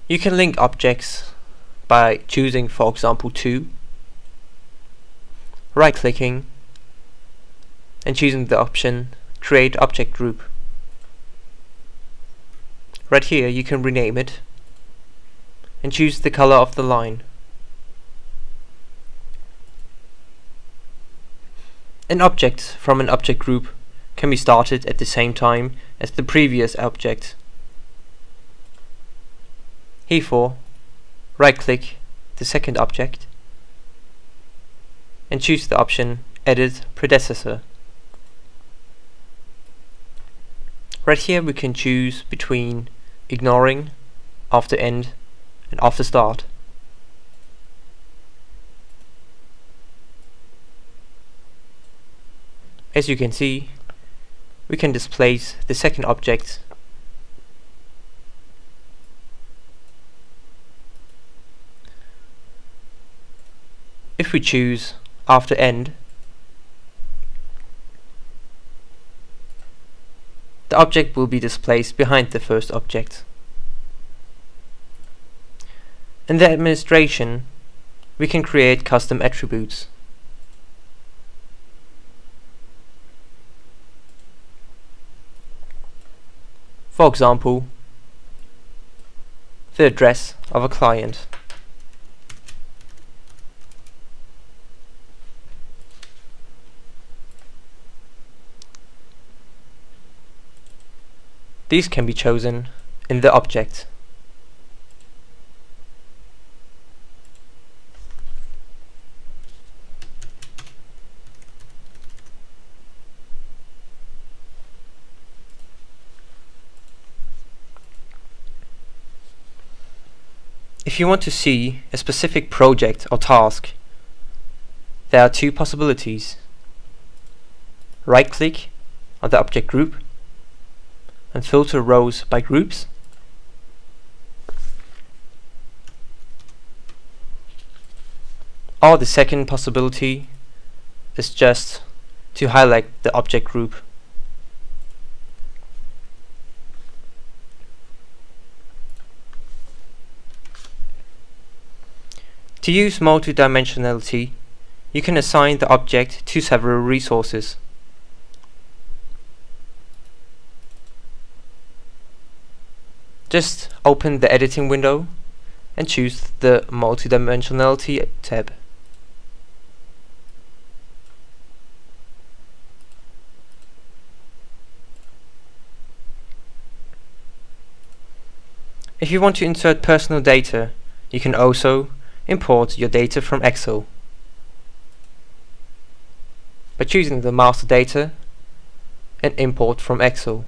You can link objects by choosing, for example, two, right-clicking and choosing the option Create Object Group. Right here you can rename it and choose the color of the line. An object from an object group can be started at the same time as the previous object. Herefore, right-click the second object and choose the option Edit Predecessor. Right here we can choose between ignoring, after end and after start. As you can see, we can displace the second object if we choose after end. The object will be displaced behind the first object. In the administration, we can create custom attributes. For example, the address of a client. These can be chosen in the object. If you want to see a specific project or task, there are two possibilities. Right-click on the object group and filter rows by groups, or the second possibility is just to highlight the object group. To use multidimensionality, you can assign the object to several resources. Just open the editing window and choose the multidimensionality tab. If you want to insert personal data, you can also import your data from Excel by choosing the master data and import from Excel.